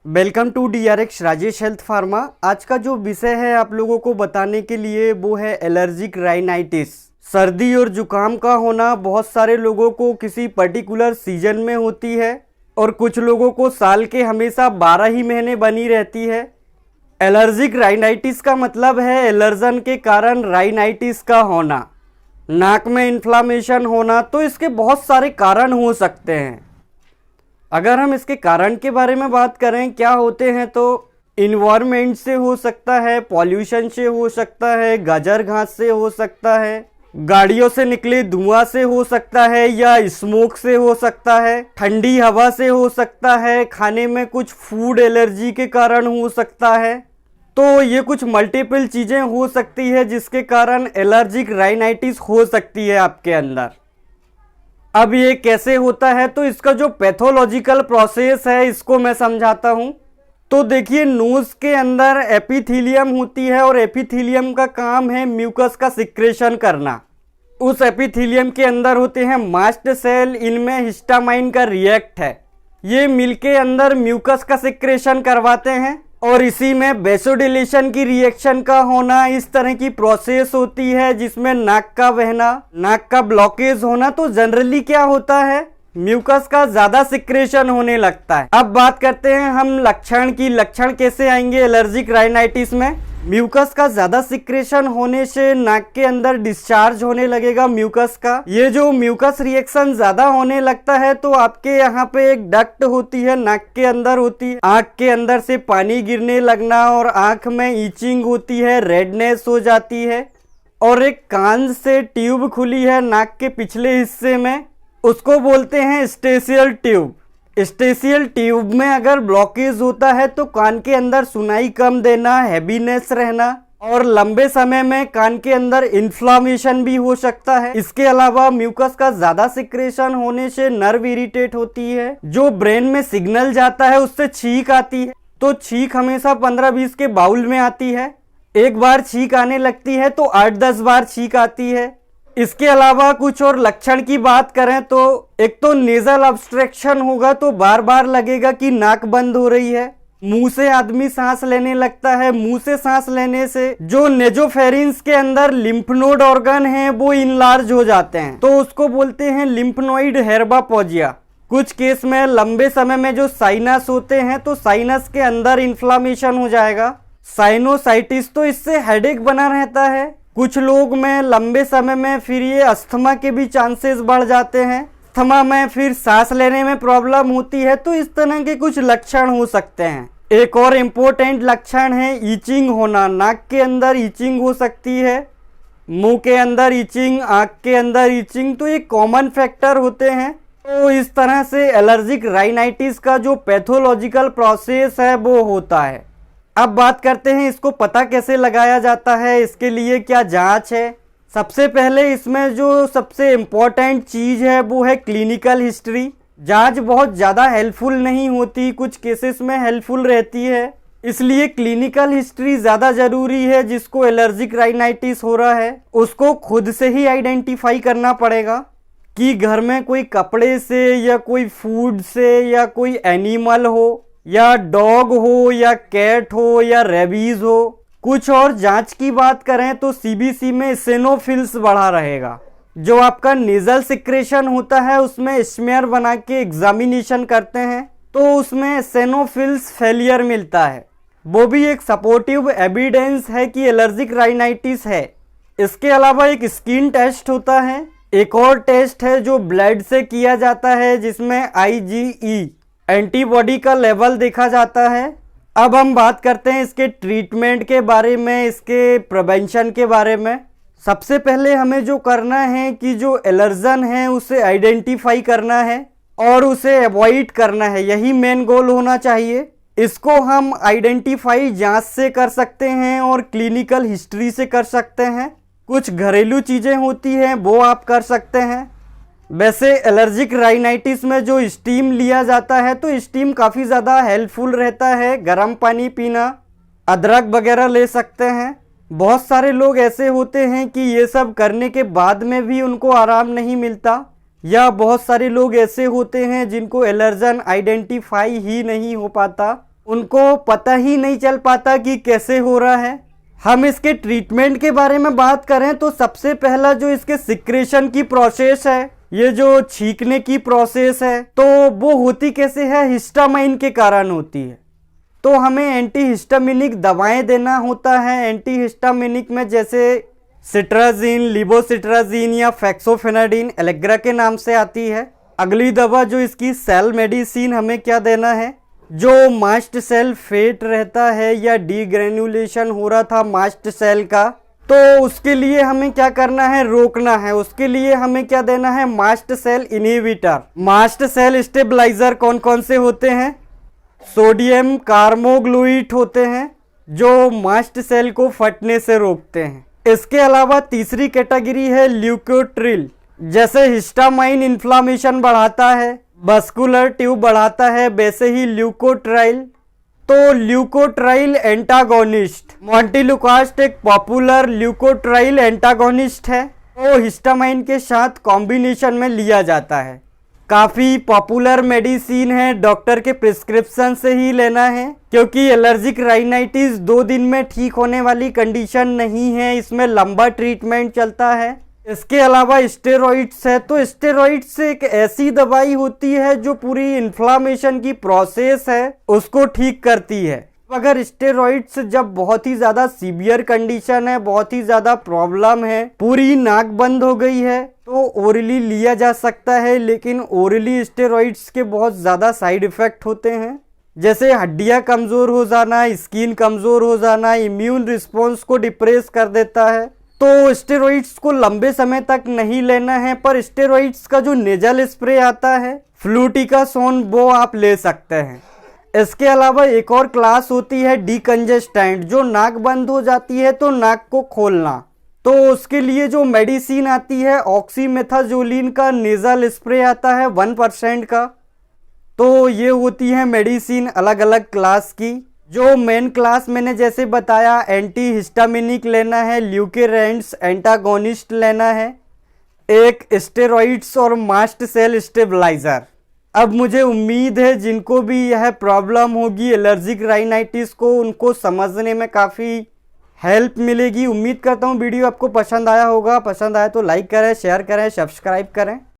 Welcome to DRX Rajesh health pharma. आज का जो विषय है आप लोगों को बताने के लिए वो है एलर्जिक राइनाइटिस। सर्दी और जुकाम का होना बहुत सारे लोगों को किसी पर्टिकुलर सीजन में होती है और कुछ लोगों को साल के हमेशा 12 ही महीने बनी रहती है। एलर्जिक राइनाइटिस का मतलब है एलर्जन के कारण राइनाइटिस का होना, नाक में इन्फ्लामेशन होना। तो इसके बहुत सारे कारण हो सकते हैं। अगर हम इसके कारण के बारे में बात करें क्या होते हैं, तो इन्वायरमेंट से हो सकता है, पॉल्यूशन से हो सकता है, गाजर घास से हो सकता है, गाड़ियों से निकले धुआं से हो सकता है या स्मोक से हो सकता है, ठंडी हवा से हो सकता है, खाने में कुछ फूड एलर्जी के कारण हो सकता है। तो ये कुछ मल्टीपल चीज़ें हो सकती है जिसके कारण एलर्जिक राइनाइटिस हो सकती है आपके अंदर। अब ये कैसे होता है, तो इसका जो पैथोलॉजिकल प्रोसेस है इसको मैं समझाता हूँ। तो देखिए, नोज के अंदर एपिथेलियम होती है और एपिथेलियम का काम है म्यूकस का सिक्रेशन करना। उस एपिथेलियम के अंदर होते हैं मास्ट सेल, इनमें हिस्टामाइन का रिएक्ट है। ये मिलके अंदर म्यूकस का सिक्रेशन करवाते हैं और इसी में वेसोडिलेशन की रिएक्शन का होना, इस तरह की प्रोसेस होती है जिसमें नाक का बहना, नाक का ब्लॉकेज होना। तो जनरली क्या होता है, म्यूकस का ज्यादा सिक्रेशन होने लगता है। अब बात करते हैं हम लक्षण की। लक्षण कैसे आएंगे एलर्जिक राइनाइटिस में? म्यूकस का ज्यादा सिक्रेशन होने से नाक के अंदर डिस्चार्ज होने लगेगा म्यूकस का। ये जो म्यूकस रिएक्शन ज्यादा होने लगता है तो आपके यहाँ पे एक डक्ट होती है, नाक के अंदर होती है, आंख के अंदर से पानी गिरने लगना और आंख में ईचिंग होती है, रेडनेस हो जाती है। और एक कान से ट्यूब खुली है नाक के पिछले हिस्से में, उसको बोलते हैं स्टेशियल ट्यूब। स्टेशियल ट्यूब में अगर ब्लॉकेज होता है तो कान के अंदर सुनाई कम देना, हैवीनेस रहना और लंबे समय में कान के अंदर इन्फ्लामेशन भी हो सकता है। इसके अलावा म्यूकस का ज्यादा सिक्रेशन होने से नर्व इरिटेट होती है, जो ब्रेन में सिग्नल जाता है उससे छींक आती है। तो छींक हमेशा 15-20 के बाउल में आती है। एक बार छींक आने लगती है तो 8-10 बार छींक आती है। इसके अलावा कुछ और लक्षण की बात करें तो एक तो नेजल ऑब्स्ट्रक्शन होगा, तो बार बार लगेगा कि नाक बंद हो रही है। मुंह से आदमी सांस लेने लगता है। मुंह से सांस लेने से जो नेजोफेरिंस के अंदर लिम्फ नोड ऑर्गन है वो इनलार्ज हो जाते हैं, तो उसको बोलते हैं लिम्फनोइड हेर्बापोजिया। कुछ केस में लंबे समय में जो साइनस होते हैं तो साइनस के अंदर इन्फ्लामेशन हो जाएगा, साइनोसाइटिस। तो इससे हेडेक बना रहता है। कुछ लोग में लंबे समय में फिर ये अस्थमा के भी चांसेस बढ़ जाते हैं। अस्थमा में फिर सांस लेने में प्रॉब्लम होती है। तो इस तरह के कुछ लक्षण हो सकते हैं। एक और इम्पोर्टेंट लक्षण है ईचिंग होना। नाक के अंदर ईचिंग हो सकती है, मुंह के अंदर ईचिंग, आंख के अंदर ईचिंग। तो ये कॉमन फैक्टर होते हैं। तो इस तरह से एलर्जिक राइनाइटिस का जो पैथोलॉजिकल प्रोसेस है वो होता है। अब बात करते हैं इसको पता कैसे लगाया जाता है, इसके लिए क्या जांच है। सबसे पहले इसमें जो सबसे इम्पोर्टेंट चीज़ है वो है क्लिनिकल हिस्ट्री। जांच बहुत ज़्यादा हेल्पफुल नहीं होती, कुछ केसेस में हेल्पफुल रहती है, इसलिए क्लिनिकल हिस्ट्री ज़्यादा ज़रूरी है। जिसको एलर्जिक राइनाइटिस हो रहा है उसको खुद से ही आइडेंटिफाई करना पड़ेगा कि घर में कोई कपड़े से या कोई फूड से या कोई एनिमल हो या डॉग हो या कैट हो या रेबीज हो। कुछ और जांच की बात करें तो सीबीसी में इसेनोफिल्स बढ़ा रहेगा। जो आपका नेजल सिक्रेशन होता है उसमें स्मेयर बना के एग्जामिनेशन करते हैं तो उसमें इसेनोफिल्स फेलियर मिलता है। वो भी एक सपोर्टिव एविडेंस है कि एलर्जिक राइनाइटिस है। इसके अलावा एक स्किन टेस्ट होता है। एक और टेस्ट है जो ब्लड से किया जाता है जिसमें IgE एंटीबॉडी का लेवल देखा जाता है। अब हम बात करते हैं इसके ट्रीटमेंट के बारे में, इसके प्रिवेंशन के बारे में। सबसे पहले हमें जो करना है कि जो एलर्जन है उसे आइडेंटिफाई करना है और उसे अवॉइड करना है, यही मेन गोल होना चाहिए। इसको हम आइडेंटिफाई जांच से कर सकते हैं और क्लिनिकल हिस्ट्री से कर सकते हैं। कुछ घरेलू चीज़ें होती हैं वो आप कर सकते हैं। वैसे एलर्जिक राइनाइटिस में जो स्टीम लिया जाता है तो स्टीम काफ़ी ज़्यादा हेल्पफुल रहता है। गर्म पानी पीना, अदरक वगैरह ले सकते हैं। बहुत सारे लोग ऐसे होते हैं कि ये सब करने के बाद में भी उनको आराम नहीं मिलता, या बहुत सारे लोग ऐसे होते हैं जिनको एलर्जन आइडेंटिफाई ही नहीं हो पाता। उनको पता ही नहीं चल पाता कि कैसे हो रहा है। हम इसके ट्रीटमेंट के बारे में बात करें तो सबसे पहला जो इसके सिक्रेशन की प्रोसेस है, ये जो छींकने की प्रोसेस है, तो वो होती कैसे है, हिस्टामाइन के कारण होती है। तो हमें एंटीहिस्टामिनिक दवाएं देना होता है। एंटीहिस्टामिनिक में जैसे सिट्राजीन, लिवोसिट्राजीन या फेक्सोफेनाडिन एलेग्रा के नाम से आती है। अगली दवा जो इसकी सेल मेडिसिन, हमें क्या देना है, जो मास्ट सेल फेट रहता है या डीग्रेनुलेशन हो रहा था मास्ट सेल का, तो उसके लिए हमें क्या करना है, रोकना है। उसके लिए हमें क्या देना है, mast cell inhibitor. Mast cell stabiliser कौन कौन से होते हैं, सोडियम कार्बोग्लूइट होते हैं जो मास्ट सेल को फटने से रोकते हैं। इसके अलावा तीसरी कैटेगरी है ल्यूकोट्रिल। जैसे हिस्टामाइन इन्फ्लामेशन बढ़ाता है, मस्कुलर ट्यूब बढ़ाता है, वैसे ही ल्यूकोट्राइल, तो ल्यूकोट्राइल एंटागोनिस्ट, मॉन्टेलुकास्ट एक पॉपुलर ल्यूकोट्राइल एंटागोनिस्ट है, वो हिस्टामाइन के साथ कॉम्बिनेशन में लिया जाता है। काफ़ी पॉपुलर मेडिसिन है, डॉक्टर के प्रिस्क्रिप्शन से ही लेना है, क्योंकि एलर्जिक राइनाइटिस 2 दिन में ठीक होने वाली कंडीशन नहीं है, इसमें लंबा ट्रीटमेंट चलता है। इसके अलावा स्टेरॉइड्स है, तो स्टेरॉइड्स एक ऐसी दवाई होती है जो पूरी इन्फ्लामेशन की प्रोसेस है उसको ठीक करती है। अगर स्टेरॉइड्स जब बहुत ही ज़्यादा सीवियर कंडीशन है, बहुत ही ज़्यादा प्रॉब्लम है, पूरी नाक बंद हो गई है, तो ओरली लिया जा सकता है। लेकिन ओरली स्टेरॉइड्स के बहुत ज़्यादा साइड इफ़ेक्ट होते हैं, जैसे हड्डियाँ कमज़ोर हो जाना, स्किन कमज़ोर हो जाना, इम्यून रिस्पॉन्स को डिप्रेस कर देता है। तो स्टेरॉइड्स को लंबे समय तक नहीं लेना है। पर स्टेरॉइड्स का जो नेजल स्प्रे आता है फ्लूटिकासोन, वो आप ले सकते हैं। इसके अलावा एक और क्लास होती है डीकंजेस्टेंट, जो नाक बंद हो जाती है तो नाक को खोलना, तो उसके लिए जो मेडिसिन आती है ऑक्सीमेथाजोलिन का नेजल स्प्रे आता है 1% का। तो ये होती है मेडिसिन अलग अलग क्लास की। जो मेन क्लास मैंने जैसे बताया, एंटीहिस्टामिनिक लेना है, ल्यूकेरेंट्स एंटागोनिस्ट लेना है, एक स्टेरॉइड्स और मास्ट सेल स्टेबलाइजर। अब मुझे उम्मीद है जिनको भी यह प्रॉब्लम होगी एलर्जिक राइनाइटिस को, उनको समझने में काफ़ी हेल्प मिलेगी। उम्मीद करता हूँ वीडियो आपको पसंद आया होगा। पसंद आया तो लाइक करें, शेयर करें, सब्सक्राइब करें।